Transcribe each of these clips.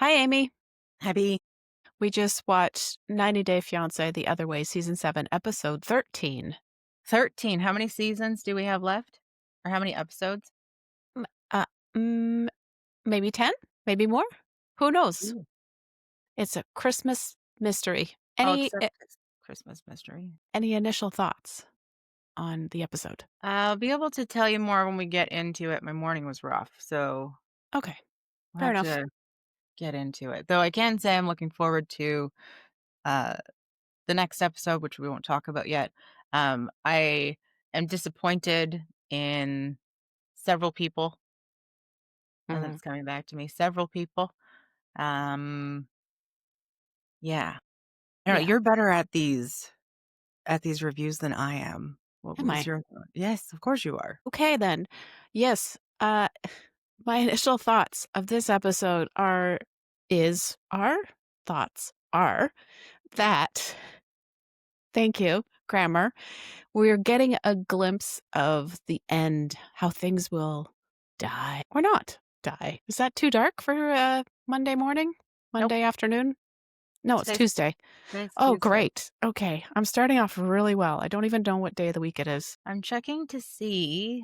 Hi, Amy. Happy. We just watched 90 Day Fiancé The Other Way, Season 7, Episode 13. 13. How many seasons do we have left? Or how many episodes? M- Uh, mm, Maybe 10? Maybe more? Who knows? Ooh. It's a Christmas mystery. Oh, Any except it's Christmas mystery. any initial thoughts on the episode? I'll be able to tell you more when we get into it. My morning was rough, so Okay, we'll fair have enough. to get into it. Though I can say I'm looking forward to uh, the next episode, which we won't talk about yet. I am disappointed in several people, and Mhm. that's coming back to me. Several people. Um, yeah. I don't know, Yeah, you're better at these reviews than I am. What am was I? your thought? Yes, of course you are. Okay, then. Yes, my initial thoughts of this episode our thoughts are that, thank you, grammar. We're getting a glimpse of the end, how things will die or not die. Is that too dark for Monday morning? Nope. Monday afternoon? No, it's Today's Tuesday. today's Oh, Tuesday. great. Okay. I'm starting off really well. I don't even know what day of the week it is. I'm checking to see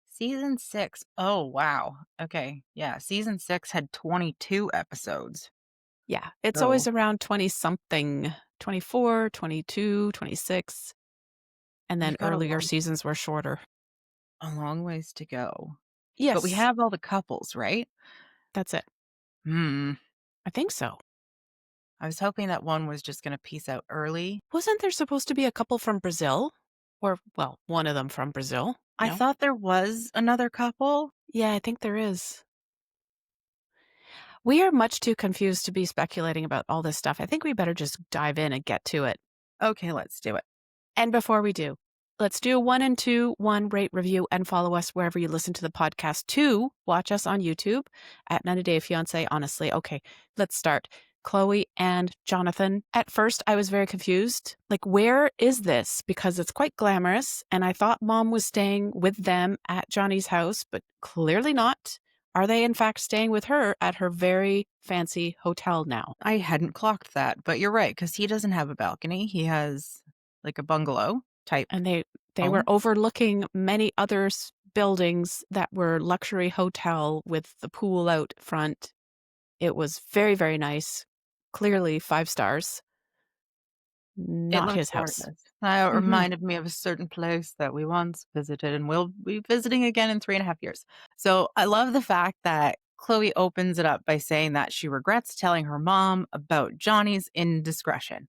season 6. Oh, wow. Okay. Yeah, season 6 had 22 episodes. Yeah. It's So, always around 20 something, 24, 22, 26. And then we've got a earlier long seasons were shorter. a long ways to go. But we Yes, have all the couples, right? that's it. Hmm. I think so. I was hoping that one was just gonna peace out early. Wasn't there supposed to be a couple from Brazil? Or, well, one of them from Brazil? I No? thought there was another couple. Yeah, I think there is. We are much too confused to be speculating about all this stuff. I think we better just dive in and get to it. Okay, let's do it. And before we do, let's do 1 and 2, 1 rate review and follow us wherever you listen to the podcast. 2, watch us on YouTube at 90 Day Fiance. Honestly, okay, let's start. Chloe and Jonathan. At first, I was very confused. Like, where is this? Because it's quite glamorous, and I thought mom was staying with them at Johnny's house, but clearly not. Are they, in fact, staying with her at her very fancy hotel now? I hadn't clocked that, but you're right because he doesn't have a balcony. He has, like, a bungalow type And they were home. overlooking many other buildings that were luxury hotel with the pool out front. It was very, very nice. Clearly 5 stars. It Not looks his house. gorgeous. It Mhm. reminded me of a certain place that we once visited and will be visiting again in 3.5 years. So I love the fact that Chloe opens it up by saying that she regrets telling her mom about Johnny's indiscretion.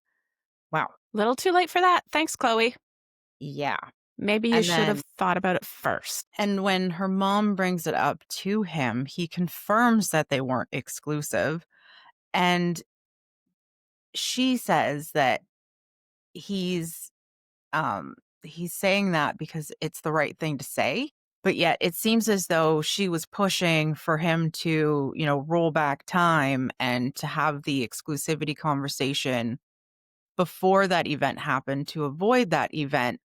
Wow. Little too late for that. Thanks, Chloe. Yeah. Maybe you And should have then thought about it first. and when her mom brings it up to him, he confirms that they weren't exclusive. And she says that he's he's saying that because it's the right thing to say, but yet it seems as though she was pushing for him to, roll back time and to have the exclusivity conversation before that event happened to avoid that event.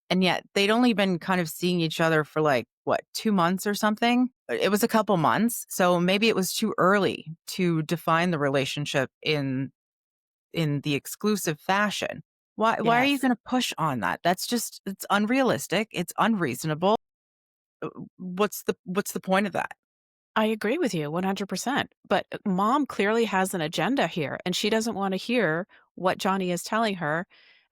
And yet they'd only been kind of seeing each other for like, what, 2 months or something? It was a couple months. So maybe it was too early to define the relationship in the exclusive fashion. Why are you Yes. gonna push on that? It's unrealistic, it's unreasonable. What's the point of that? I agree with you 100%. But mom clearly has an agenda here, and she doesn't want to hear what Johnny is telling her.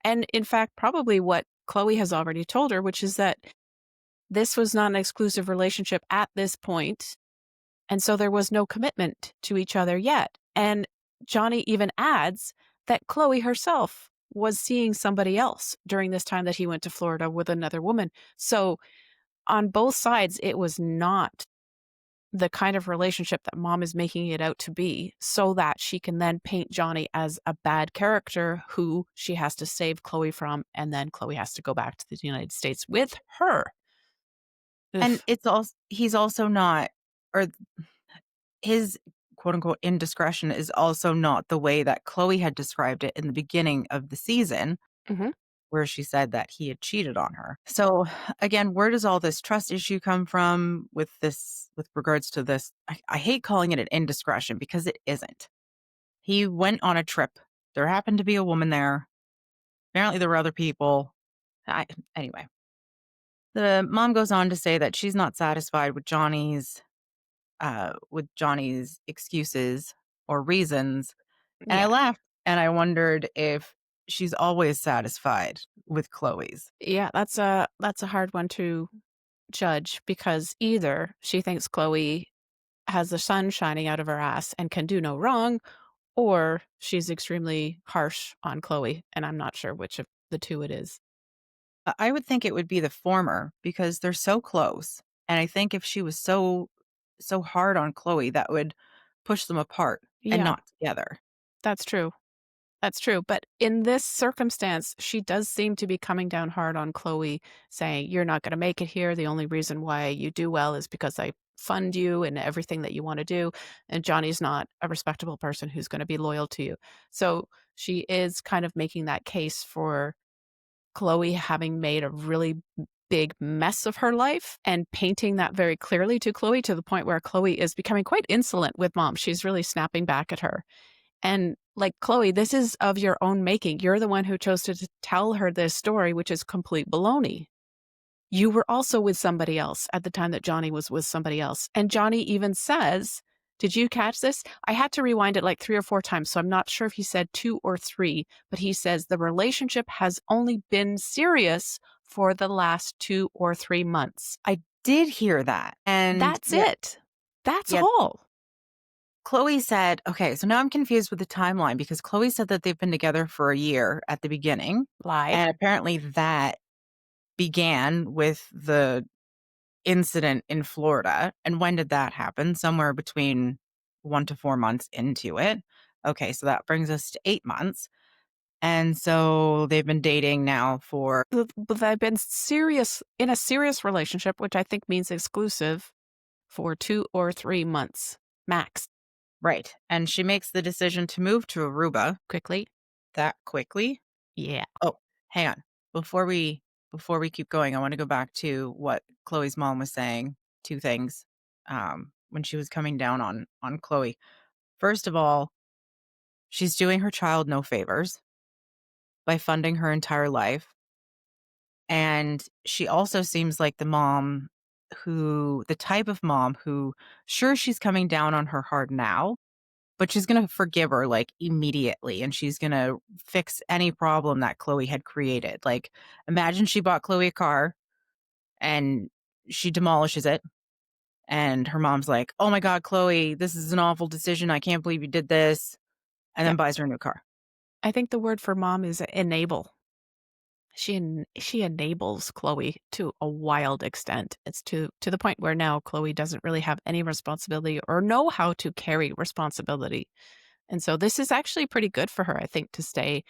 And in fact, probably what Chloe has already told her, which is that this was not an exclusive relationship at this point, and so there was no commitment to each other yet. And Johnny even adds that Chloe herself was seeing somebody else during this time that he went to Florida with another woman. So on both sides, it was not the kind of relationship that mom is making it out to be, so that she can then paint Johnny as a bad character who she has to save Chloe from, and then Chloe has to go back to the United States with her. And Ugh. it's also he's also not, or his quote unquote indiscretion is also not the way that Chloe had described it in the beginning of the season. Mhm. where she said that he had cheated on her. So again, where does all this trust issue come from with regards to this? I hate calling it an indiscretion because it isn't. He went on a trip. There happened to be a woman there. Apparently there were other people. Anyway, the mom goes on to say that she's not satisfied with Johnny's excuses or reasons. And I Yeah. laughed and I wondered if she's always satisfied with Chloe's. Yeah, that's a hard one to judge because either she thinks Chloe has the sun shining out of her ass and can do no wrong, or she's extremely harsh on Chloe, and I'm not sure which of the 2 it is. I would think it would be the former because they're so close. And I think if she was so hard on Chloe, that would push them apart and Yeah, not together. that's true. That's true, but in this circumstance, she does seem to be coming down hard on Chloe, saying, "You're not gonna make it here. The only reason why you do well is because I fund you and everything that you wanna do, and Johnny's not a respectable person who's gonna be loyal to you." So, she is kind of making that case for Chloe having made a really big mess of her life and painting that very clearly to Chloe to the point where Chloe is becoming quite insolent with mom. She's really snapping back at her. And like, Chloe, this is of your own making. You're the one who chose to tell her this story, which is complete baloney. You were also with somebody else at the time that Johnny was with somebody else. And Johnny even says, did you catch this? I had to rewind it like 3 or 4 times, so I'm not sure if he said 2 or 3, but he says the relationship has only been serious for the last 2 or 3 months. I did hear that. And That's it. That's yet all. Chloe said, okay, so now I'm confused with the timeline because Chloe said that they've been together for a year at the beginning. Lied. And apparently that began with the incident in Florida. And when did that happen? Somewhere between 1 to 4 months into it. Okay, so that brings us to 8 months. And so they've been dating now for But they've been serious in a serious relationship, which I think means exclusive, for 2 or 3 months max. right. And she makes the decision to move to Aruba Quickly. that quickly. Yeah. Oh, hang on. Before we keep going, I want to go back to what Chloe's mom was saying. Two things. When she was coming down on Chloe. First of all, she's doing her child no favors by funding her entire life. And she also seems like the type of mom who, sure, she's coming down on her hard now, but she's going to forgive her like immediately. And she's going to fix any problem that Chloe had created. Like, imagine she bought Chloe a car and she demolishes it. And her mom's like, oh my God, Chloe, this is an awful decision. I can't believe you did this. And Yeah. then buys her a new car. I think the word for mom is enable. She enables Chloe to a wild extent. It's to the point where now Chloe doesn't really have any responsibility or know how to carry responsibility. And so this is actually pretty good for her, I think, to stay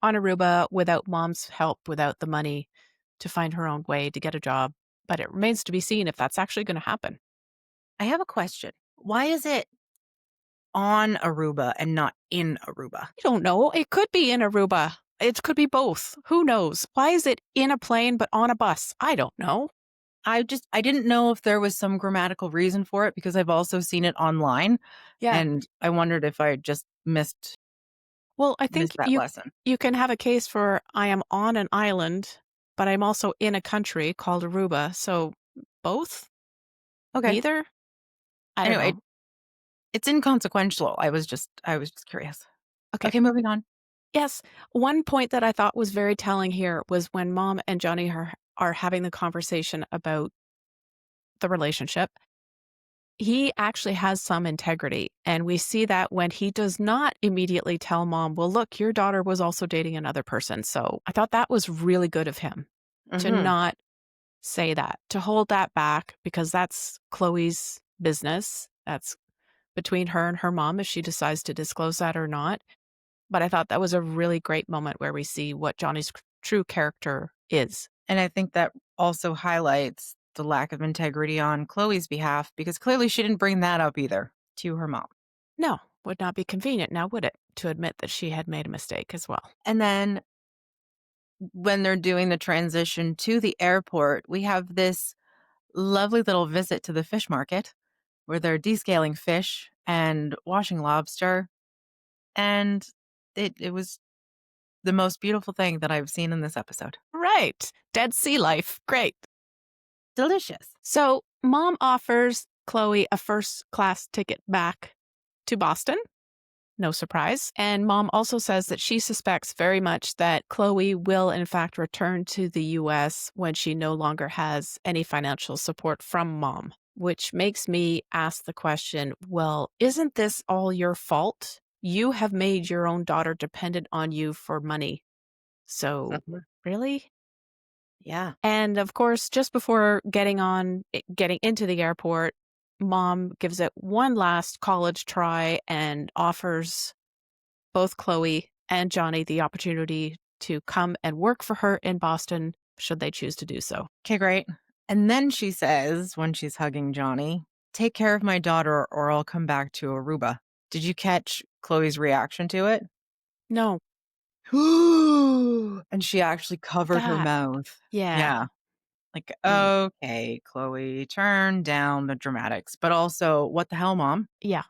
on Aruba without mom's help, without the money to find her own way to get a job. But it remains to be seen if that's actually going to happen. I have a question. Why is it on Aruba and not in Aruba? I don't know. It could be in Aruba. It could be both. Who knows? Why is it in a plane but on a bus? I don't know. I didn't know if there was some grammatical reason for it because I've also seen it online, Yeah. and I wondered if I just Well, I think missed that lesson. you can have a case for I am on an island, but I'm also in a country called Aruba. So both? Okay. Neither? I don't Anyway, know. it's inconsequential. I was just curious. Okay. Okay, moving on. Yes. One point that I thought was very telling here was when mom and Johnny are having the conversation about the relationship. He actually has some integrity. And we see that when he does not immediately tell mom, well, look, your daughter was also dating another person. So I thought that was really good of him to Mhm. not say that, to hold that back because that's Chloe's business. That's between her and her mom if she decides to disclose that or not. But I thought that was a really great moment where we see what Johnny's true character is. And I think that also highlights the lack of integrity on Chloe's behalf because clearly she didn't bring that up either to her mom. No, would not be convenient now, would it, to admit that she had made a mistake as well? And then when they're doing the transition to the airport, we have this lovely little visit to the fish market where they're descaling fish and washing lobster. And it was the most beautiful thing that I've seen in this episode. Right. Dead sea life. Great. Delicious. So mom offers Chloe a first class ticket back to Boston. No surprise. And mom also says that she suspects very much that Chloe will, in fact, return to the US when she no longer has any financial support from mom, which makes me ask the question, well, isn't this all your fault? You have made your own daughter dependent on you for money. So, Mhm. really? Yeah. And of course, just before getting into the airport, mom gives it one last college try and offers both Chloe and Johnny the opportunity to come and work for her in Boston should they choose to do so. Okay, great. And then she says, when she's hugging Johnny, take care of my daughter or I'll come back to Aruba. Did you catch Chloe's reaction to it? No, And she actually covered her that, mouth. yeah. Yeah. Like, Mm, okay, Chloe, turn down the dramatics. But also, what the hell, mom? yeah.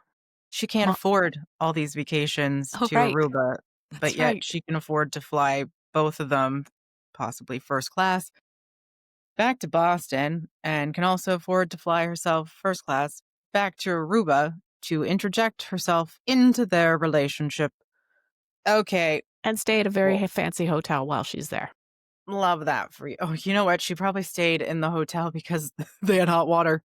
She can't Mo- afford all these vacations oh, to right. Aruba, but That's yet right. she can afford to fly both of them, possibly first class, back to Boston, and can also afford to fly herself first class back to Aruba to interject herself into their relationship. Okay, And stay at a very well, fancy hotel while she's there. love that for you. Oh, you know what? She probably stayed in the hotel because they had hot water.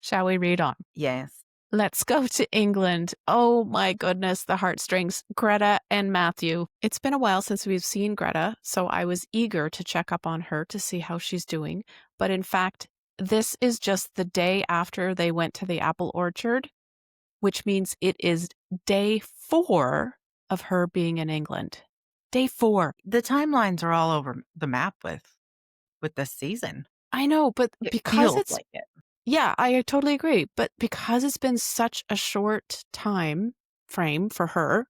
Shall we read on? Yes. Let's go to England. Oh my goodness, the heartstrings. Greta and Matthew. It's been a while since we've seen Greta, so I was eager to check up on her to see how she's doing. But in fact, this is just the day after they went to the apple orchard, which means it is day 4 of her being in England. Day 4. The timelines are all over the map with this season. I know, but It because feels it's, like it. yeah, I totally agree. But because it's been such a short time frame for her,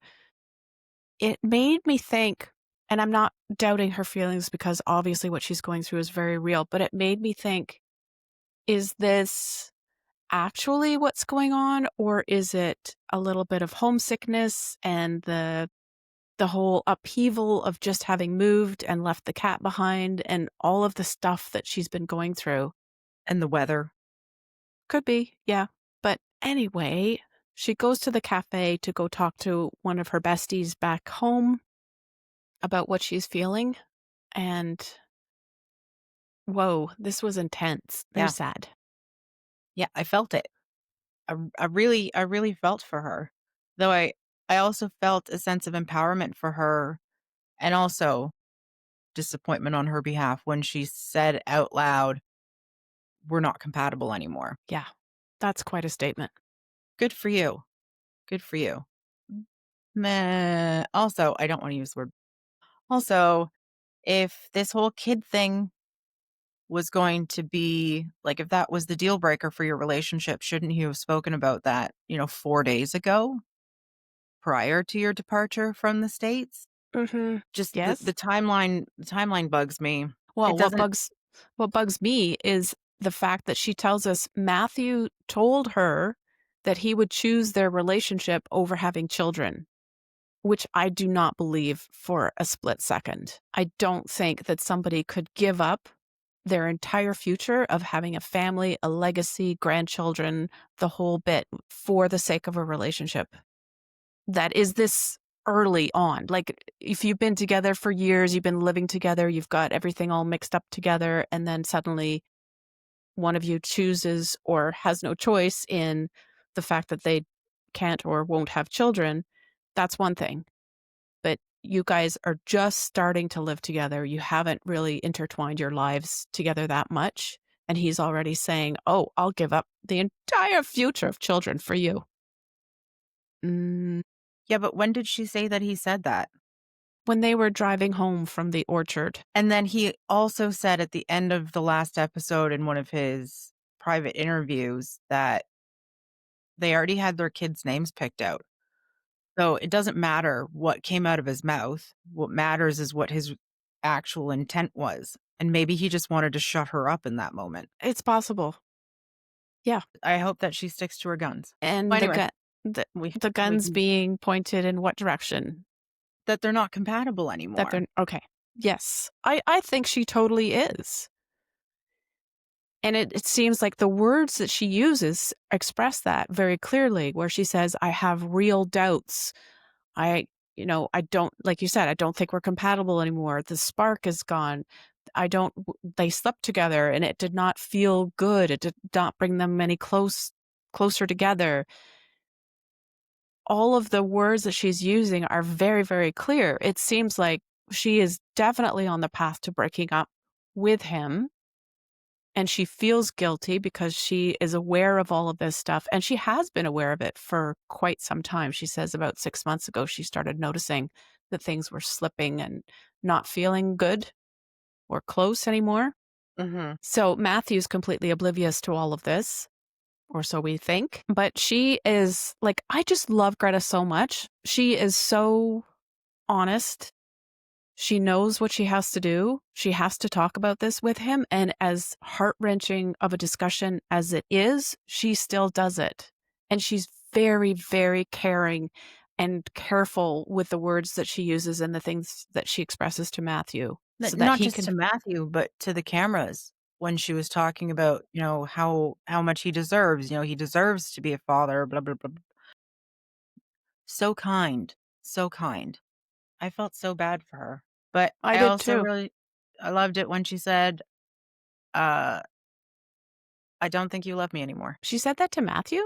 it made me think, and I'm not doubting her feelings because obviously what she's going through is very real, but it made me think, is this actually what's going on, or is it a little bit of homesickness and the whole upheaval of just having moved and left the cat behind and all of the stuff that she's been going through? And the weather. Could be, yeah. But anyway, she goes to the cafe to go talk to one of her besties back home about what she's feeling. And whoa, this was intense. Very Yeah. sad. Yeah, I felt it. I really felt for her. Though I also felt a sense of empowerment for her and also disappointment on her behalf when she said out loud, "We're not compatible anymore." Yeah, that's quite a statement. Good for you. Good for you. Meh. Also, I don't want to use the word. Also, if this whole kid thing was going to be like, if that was the deal breaker for your relationship, shouldn't you have spoken about that, 4 days ago prior to your departure from the States? Mhm. Just Yes. the timeline bugs me. Well, It doesn't. what bugs me is the fact that she tells us Matthew told her that he would choose their relationship over having children, which I do not believe for a split second. I don't think that somebody could give up their entire future of having a family, a legacy, grandchildren, the whole bit for the sake of a relationship that is this early on. Like, if you've been together for years, you've been living together, you've got everything all mixed up together, and then suddenly one of you chooses or has no choice in the fact that they can't or won't have children, that's one thing. But you guys are just starting to live together. You haven't really intertwined your lives together that much. And he's already saying, oh, I'll give up the entire future of children for you. Mm, Yeah, but when did she say that he said that? when they were driving home from the orchard. And then he also said at the end of the last episode in one of his private interviews that they already had their kids' names picked out. So it doesn't matter what came out of his mouth. What matters is what his actual intent was. And maybe he just wanted to shut her up in that moment. It's possible. Yeah. I hope that she sticks to her guns. Well, And anyway, the the we guns can being pointed in what direction? that they're not compatible That anymore. they're okay. Yes. I think she totally is. And it seems like the words that she uses express that very clearly, where she says, I have real doubts. I don't, like you said, I don't think we're compatible anymore. The spark is gone. They slept together and it did not feel good. It did not bring them closer together. All of the words that she's using are very, very clear. It seems like she is definitely on the path to breaking up with him. And she feels guilty because she is aware of all of this stuff. And she has been aware of it for quite some time. She says about 6 months ago, she started noticing that things were slipping and not feeling good or close anymore. Mhm. So Matthew's completely oblivious to all of this, or so we think. But she is like, I just love Greta so much. She is so honest. She knows what she has to do. She has to talk about this with him. And as heart wrenching of a discussion as it is, she still does it. And she's very, very caring and careful with the words that she uses and the things that she expresses to Matthew N so that not he just can. to Matthew, but to the cameras when she was talking about, how much he deserves, he deserves to be a father, blah, blah, blah. So kind, so kind. I felt so bad for her, but I I did also too. really I loved it when she said, uh, "I don't think you love me anymore," She said that to Matthew?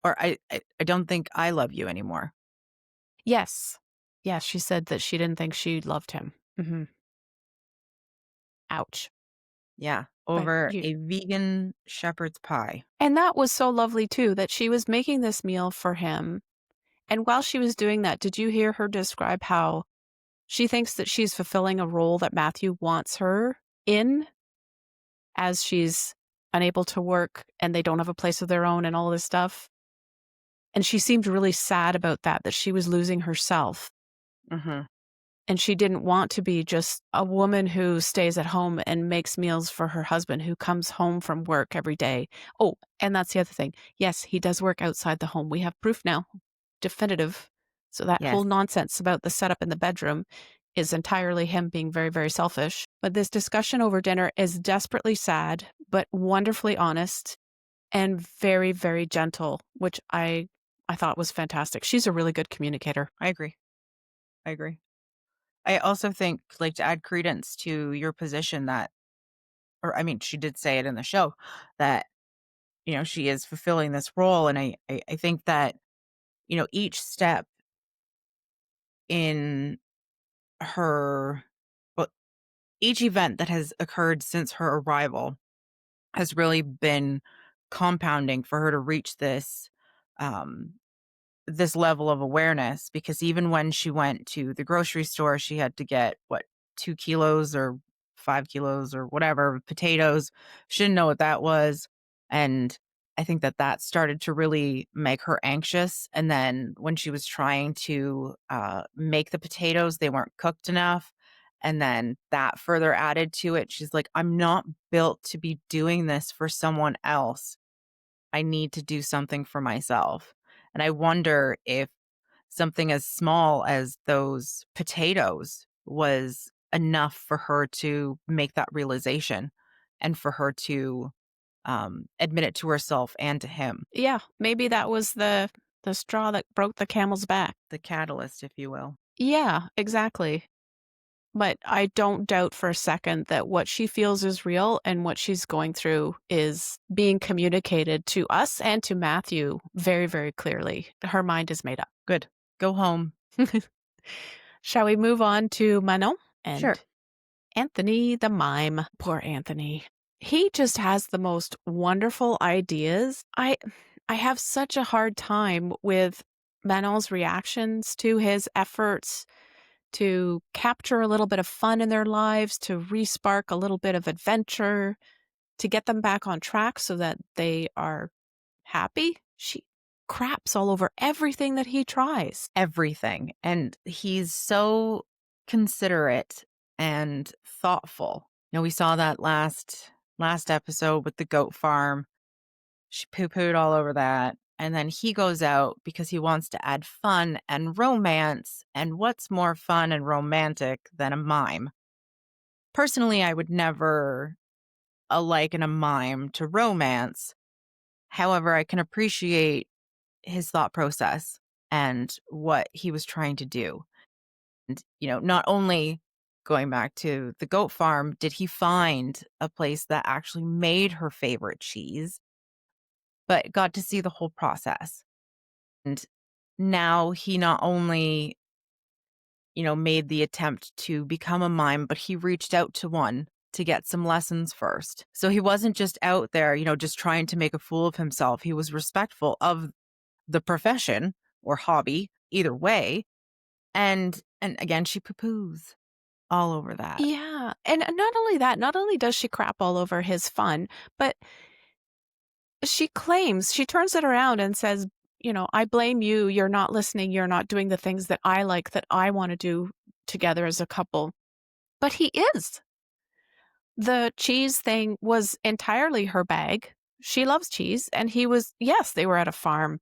or "I don't think I love you anymore." Yes. Yes, she said that she didn't think she loved him. Ouch. Yeah, But over you. a vegan shepherd's pie. And that was so lovely too, that she was making this meal for him. And while she was doing that, did you hear her describe how she thinks that she's fulfilling a role that Matthew wants her in, as she's unable to work and they don't have a place of their own and all this stuff? And she seemed really sad about that she was losing herself. Mhm. And she didn't want to be just a woman who stays at home and makes meals for her husband who comes home from work every day. Oh, and that's the other thing. Yes, he does work outside the home. We have proof now, definitive. So that whole Yes, nonsense about the setup in the bedroom is entirely him being very, very selfish. But this discussion over dinner is desperately sad, but wonderfully honest and very, very gentle, which I thought was fantastic. She's a really good communicator. I agree, I agree. I also think, like, to add credence to your position that or I mean, she did say it in the show that, she is fulfilling this role, and I think that, each step in her well, each event that has occurred since her arrival has really been compounding for her to reach um, this level of awareness because even when she went to the grocery store, she had to get what, 2 kilos or 5 kilos or whatever of potatoes. She didn't know what that was, and I think that that started to really make her anxious, and then when she was trying to, make the potatoes, they weren't cooked enough, and then that further added to it. She's like, "I'm not built to be doing this for someone else. I need to do something for myself." And I wonder if something as small as those potatoes was enough for her to make that realization and for her to, admit it to herself and to him, Yeah, maybe that was the straw that broke the camel's back. the catalyst, if you will. Yeah, exactly. But I don't doubt for a second that what she feels is real and what she's going through is being communicated to us and to Matthew very, very clearly. Her mind is made up. Good. Go home. Shall we move on to Manon Sure. and Anthony the mime? Poor Anthony. He just has the most wonderful ideas. I have such a hard time with Manon's reactions to his efforts to capture a little bit of fun in their lives, to respark a little bit of adventure, to get them back on track so that they are happy. craps all over everything that he tries. Everything. And he's so considerate and thoughtful. We saw that last episode with the goat farm. She poo-pooed all over that. And then he goes out because he wants to add fun and romance. And what's more fun and romantic than a mime? Personally, I would never liken a mime to romance. However, I can appreciate his thought process and what he was trying to do. And, not only going back to the goat farm, did he find a place that actually made her favorite cheese, but got to see the whole process. And now he not only, made the attempt to become a mime, but he reached out to one to get some lessons first. So he wasn't just out there, just trying to make a fool of himself. He was respectful of the profession or hobby, either way. And again, she poo-poos all over that. Yeah, and not only that, not only does she crap all over his fun, but she turns it around and says, "I blame you. You're not listening. You're not doing the things that I like, that I wanna do together as a couple." But he is. The cheese thing was entirely her bag. She loves cheese, and he was yes, they were at a farm.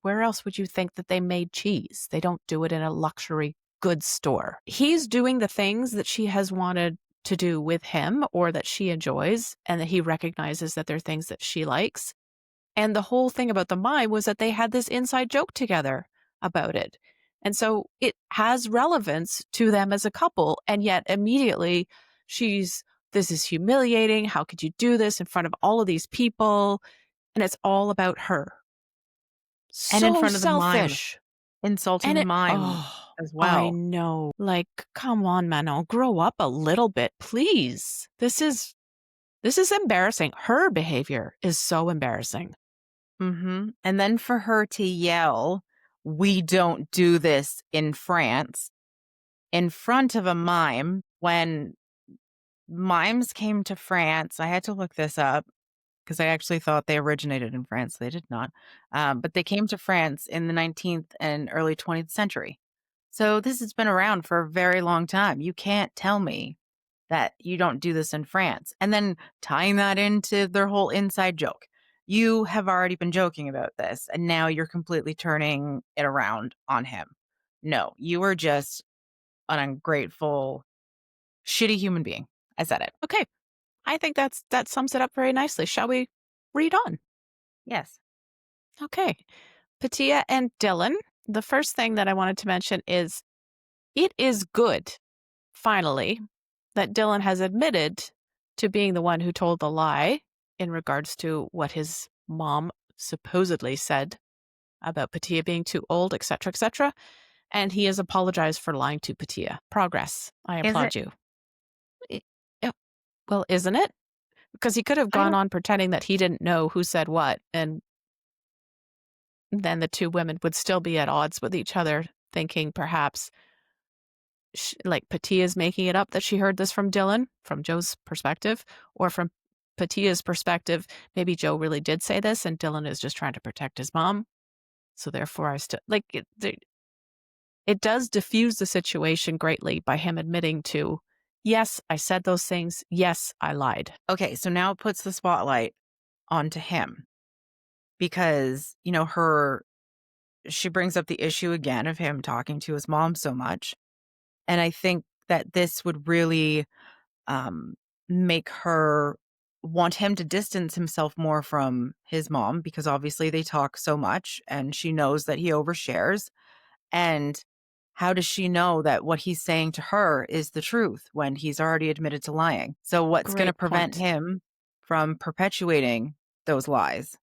Where else would you think that they made cheese? They don't do it in a luxury goods store. He's doing the things that she has wanted to do with him or that she enjoys, and that he recognizes that they're things that she likes. And the whole thing about the mime was that they had this inside joke together about it. And so it has relevance to them as a couple. And yet immediately this is humiliating. How could you do this in front of all of these people? And it's all about her. And in So front of the mime, selfish. insulting And the it, mime oh, as I well. know. Like, come on, Manon, grow up a little bit, please. This is embarrassing. Her behavior is so embarrassing. And then for her to yell, "We don't do this in France," in front of a mime when mimes came to France. I had to look this up because I actually thought they originated in France. They did not. But they came to France in the 19th and early 20th century. So this has been around for a very long time. You can't tell me that you don't do this in France. And then tying that into their whole inside joke. You have already been joking about this, and now you're completely turning it around on him. No, you are just an ungrateful, shitty human being. I said it. Okay. I think that sums it up very nicely. Shall we read on? Yes. Okay. Pattiya and Dylan. The first thing that I wanted to mention is it is good, finally, that Dylan has admitted to being the one who told the lie in regards to what his mom supposedly said about Pattiya being too old, etc., etc. And he has apologized for lying to Pattiya. Progress. I Is it? applaud you. I- yeah, well, isn't it? Because he could have I gone don't. on pretending that he didn't know who said what, and then the two women would still be at odds with each other, thinking perhaps like Patia's making it up that she heard this from Dylan, from Joe's perspective, or from Patia's perspective, maybe Joe really did say this and Dylan is just trying to protect his mom. So therefore, I still like it does diffuse the situation greatly by him admitting to, yes, I said those things. Yes, I lied. Okay, so now it puts the spotlight onto him because, she brings up the issue again of him talking to his mom so much. And I think that this would really um, make her want him to distance himself more from his mom because obviously they talk so much and she knows that he overshares. And how does she know that what he's saying to her is the truth when he's already admitted to lying? So, what's going to Great prevent point. him from perpetuating those lies?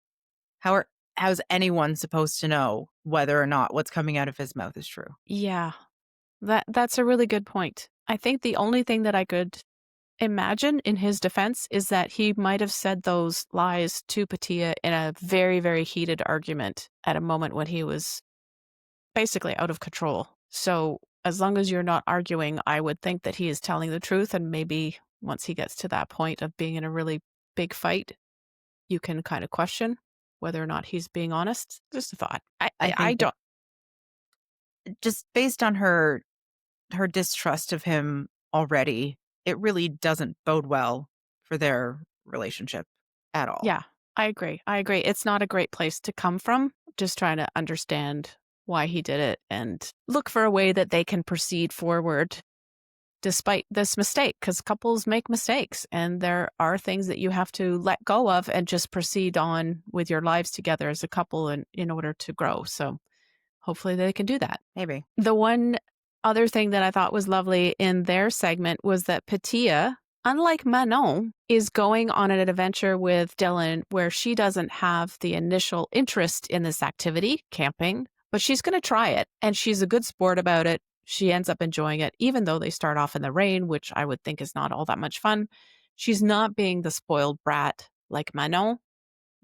How are, how's anyone supposed to know whether or not what's coming out of his mouth is true? Yeah, that's a really good point. I think the only thing that I could imagine in his defense is that he might have said those lies to Patiya in a very, very heated argument at a moment when he was basically out of control. So as long as you're not arguing, I would think that he is telling the truth. And maybe once he gets to that point of being in a really big fight, you can kind of question whether or not he's being honest. Just a thought. I I think that don't. just based on her distrust of him already, it really doesn't bode well for their relationship at all. Yeah, I agree. I agree. It's not a great place to come from. Just trying to understand why he did it and look for a way that they can proceed forward despite this mistake, because couples make mistakes and there are things that you have to let go of and just proceed on with your lives together as a couple in order to grow. So hopefully they can do that. Maybe. The one other thing that I thought was lovely in their segment was that Pattia, unlike Manon, is going on an adventure with Dylan where she doesn't have the initial interest in this activity, camping, but she's going to try it. And she's a good sport about it. She ends up enjoying it, even though they start off in the rain, which I would think is not all that much fun. She's not being the spoiled brat like Manon.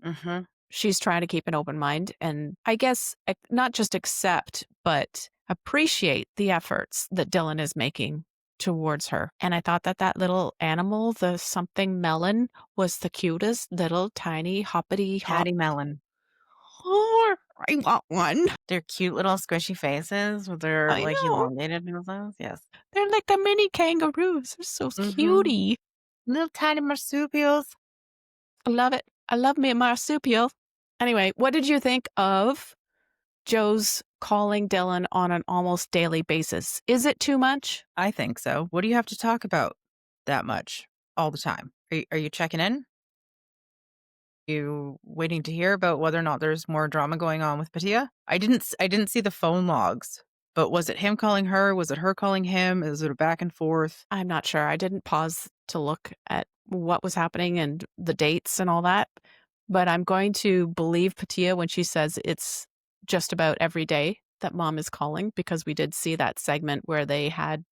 Mhm. She's trying to keep an open mind and I guess not just accept, but appreciate the efforts that Dylan is making towards her. And I thought that that little animal, the something melon, was the cutest little tiny hoppity hop. Patty Melon. Oh, I want one. Their cute little squishy faces with their, I like, know. elongated noses, yes. They're like a mini kangaroos. They're so Mhm. cutie. Little tiny marsupials. I love it. I love me a marsupial. Anyway, what did you think of Joe's calling Dylan on an almost daily basis? Is it too much? I think so. What do you have to talk about that much all the time? Are you checking in? You waiting to hear about whether or not there's more drama going on with Patia? I didn't see the phone logs, but was it him calling her? Was it her calling him? Is it a back and forth? I'm not sure. I didn't pause to look at what was happening and the dates and all that. But I'm going to believe Patia when she says it's just about every day that mom is calling because we did see that segment where they had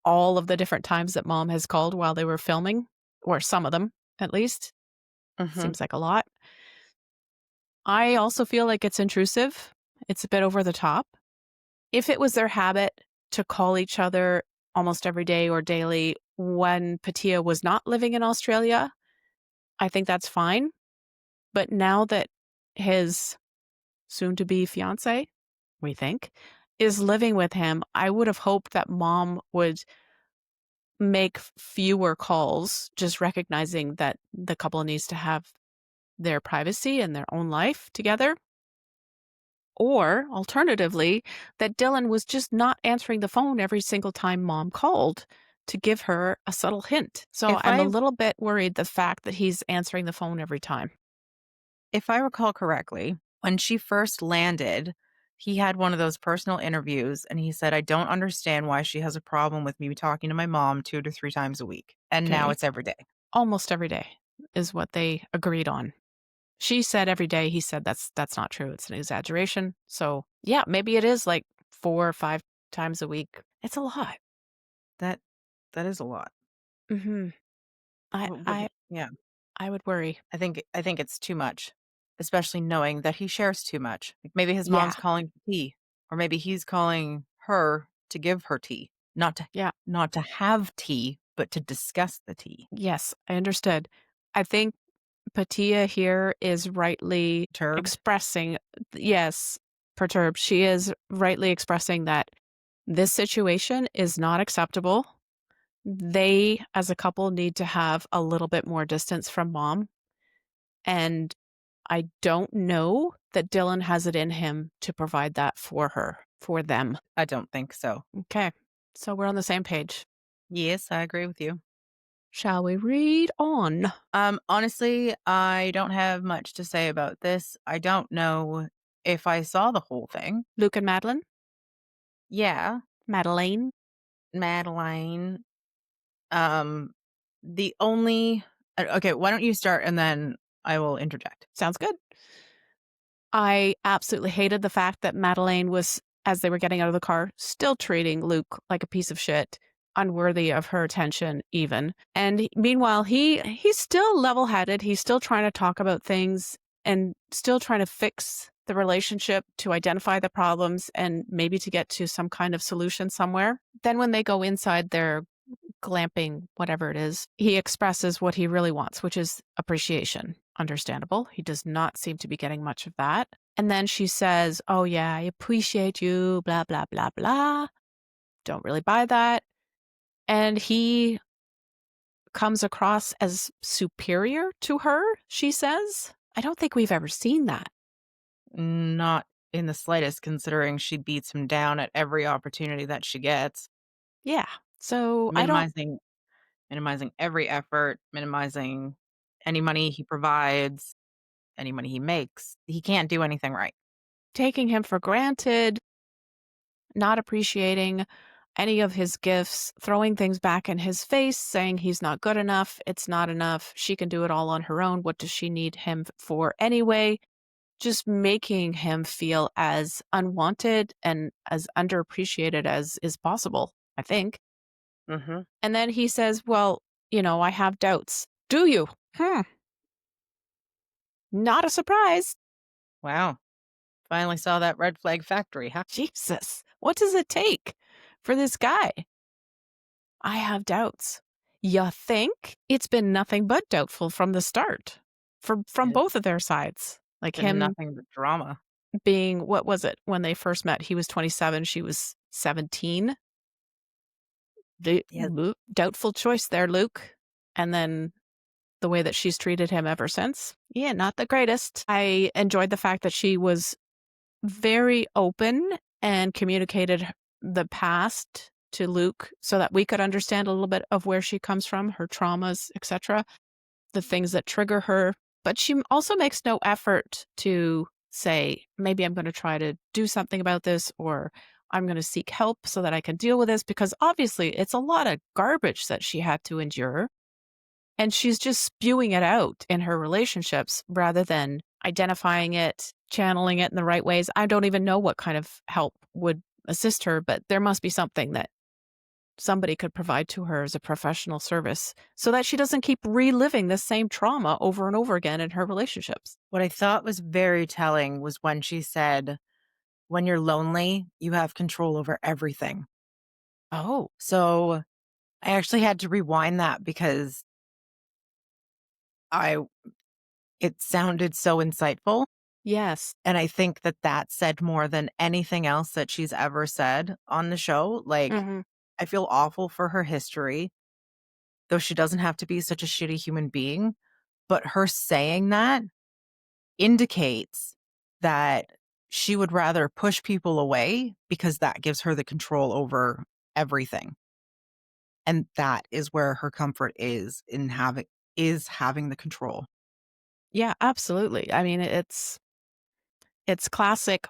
all of the different times that mom has called while they were filming, or some of them at least. Mhm. Seems like a lot. I also feel like it's intrusive. It's a bit over the top. If it was their habit to call each other almost every day or daily when Patia was not living in Australia, I think that's fine. But now that his soon to be fiance, we think, is living with him, I would have hoped that mom would make fewer calls, just recognizing that the couple needs to have their privacy and their own life together. Or alternatively, that Dylan was just not answering the phone every single time mom called to give her a subtle hint. So If I'm a I little bit worried the fact that he's answering the phone every time. if I recall correctly, when she first landed, he had one of those personal interviews and he said, "I don't understand why she has a problem with me talking to my mom 2 to 3 times a week." And now Okay. it's every day. Almost every day is what they agreed on. She said every day. He said that's not true. It's an exaggeration. So yeah, maybe it is like 4 or 5 times a week. It's a lot. That that is a lot. Hmm. I What I yeah. I would worry. I think it's too much, especially knowing that he shares too much. Like, maybe his Yeah. mom's calling for tea, or maybe he's calling her to give her tea, Yeah. not to have tea, but to discuss the tea. Yes, I understood. I think Patia here is rightly Perturbed? expressing, yes, perturbed. She is rightly expressing that this situation is not acceptable. They, as a couple, need to have a little bit more distance from mom. And I don't know that Dylan has it in him to provide that for her, for them. I don't think so. Okay. So we're on the same page. Yes, I agree with you. Shall we read on? Honestly, I don't have much to say about this. I don't know if I saw the whole thing. Luke and Madeline? Yeah, Madeleine? Madeleine. Um, the only okay, why don't you start and then I will interject. Sounds good. I absolutely hated the fact that Madeleine was, as they were getting out of the car, still treating Luke like a piece of shit, unworthy of her attention even. And meanwhile, he's still level-headed. He's still trying to talk about things and still trying to fix the relationship, to identify the problems and maybe to get to some kind of solution somewhere. Then when they go inside their glamping, whatever it is, he expresses what he really wants, which is appreciation. Understandable. He does not seem to be getting much of that. And then she says, "Oh, yeah, I appreciate you, blah, blah, blah, blah." Don't really buy that. And he comes across as superior to her, she says. I don't think we've ever seen that. Not in the slightest, considering she beats him down at every opportunity that she gets, Yeah. So I don't minimizing minimizing every effort, minimizing any money he provides, any money he makes. He can't do anything right. taking him for granted, not appreciating any of his gifts, throwing things back in his face, saying he's not good enough, it's not enough, she can do it all on her own. What does she need him for anyway? Just making him feel as unwanted and as underappreciated as is possible, I think. Mhm. And then he says, "Well, I have doubts." Do you? Hmm. Not a surprise. Wow. Finally saw that red flag factory, huh? Jesus. What does it take for this guy? I have doubts. You think? It's been nothing but doubtful from the start. From It's both of their sides. Like been him nothing but drama. being, what was it? When they first met, he was 27, she was 17. Yes. Doubtful choice there, Luke. And then the way that she's treated him ever since. Yeah, not the greatest. I enjoyed the fact that she was very open and communicated the past to Luke so that we could understand a little bit of where she comes from, her traumas, etc., the things that trigger her. But she also makes no effort to say, maybe I'm going to try to do something about this, or I'm going to seek help so that I can deal with this, because obviously it's a lot of garbage that she had to endure. And she's just spewing it out in her relationships rather than identifying it, channeling it in the right ways. I don't even know what kind of help would assist her, but there must be something that somebody could provide to her as a professional service so that she doesn't keep reliving the same trauma over and over again in her relationships. What I thought was very telling was when she said, "When you're lonely, you have control over everything." Oh, So, I actually had to rewind that because I it sounded so insightful, yes. and I think that that said more than anything else that she's ever said on the show. Like, Hmm. I feel awful for her history, though she doesn't have to be such a shitty human being, but her saying that indicates that she would rather push people away because that gives her the control over everything. And that is where her comfort is having the control. Yeah, absolutely. I mean, it's classic,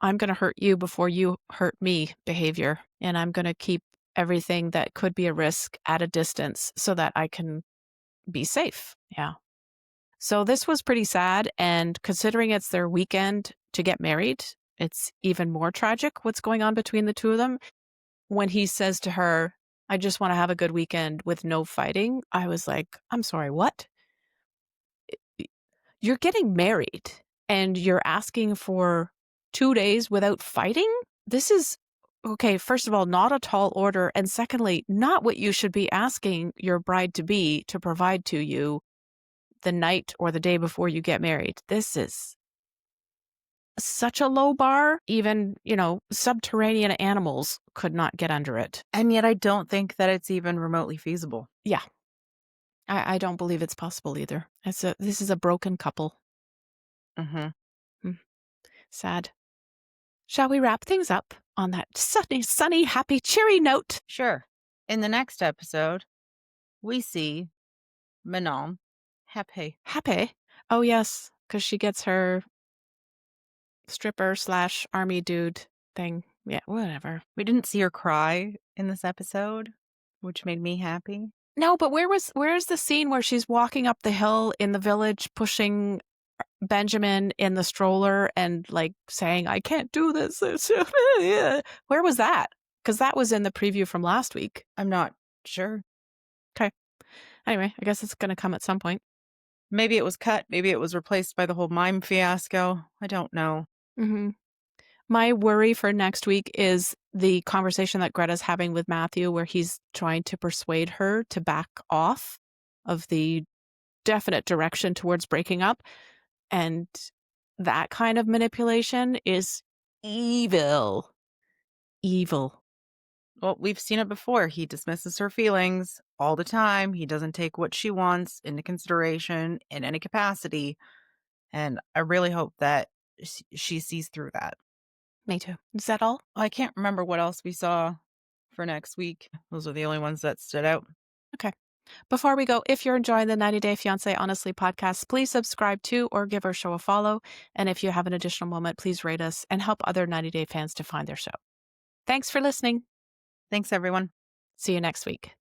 I'm going to hurt you before you hurt me behavior. And I'm going to keep everything that could be a risk at a distance so that I can be safe. Yeah. So this was pretty sad. And considering it's their weekend to get married, it's even more tragic what's going on between the two of them. When he says to her, "I just want to have a good weekend with no fighting," I was like, I'm sorry, what? You're getting married and you're asking for 2 days without fighting? This is okay, first of all, not a tall order, and secondly, not what you should be asking your bride-to-be to provide to you the night or the day before you get married. This is such a low bar, even, subterranean animals could not get under it. And yet I don't think that it's even remotely feasible. Yeah, I don't believe it's possible either. This is a broken couple. Mhm. Hmm, sad. Shall we wrap things up on that sunny, happy, cheery note? Sure. In the next episode, we see Manon happy. Happy? Oh, yes, because she gets her stripper slash army dude thing. Yeah, whatever. We didn't see her cry in this episode, which made me happy. No, but where's the scene where she's walking up the hill in the village pushing Benjamin in the stroller and like saying, "I can't do this." Where was that? Because that was in the preview from last week. I'm not sure. Okay. Anyway, I guess it's going to come at some point. Maybe it was cut. Maybe it was replaced by the whole mime fiasco. I don't know. Hmm. My worry for next week is the conversation that Greta's having with Matthew, where he's trying to persuade her to back off of the definite direction towards breaking up. And that kind of manipulation is evil. Evil. Well, we've seen it before. He dismisses her feelings all the time. He doesn't take what she wants into consideration in any capacity. And I really hope that she sees through that. Me too. Is that all? I can't remember what else we saw for next week. Those are the only ones that stood out. Okay. Before we go, if you're enjoying the 90 Day Fiancé Honestly podcast, please subscribe to or give our show a follow. And if you have an additional moment, please rate us and help other 90 Day fans to find their show. Thanks for listening. Thanks, everyone. See you next week.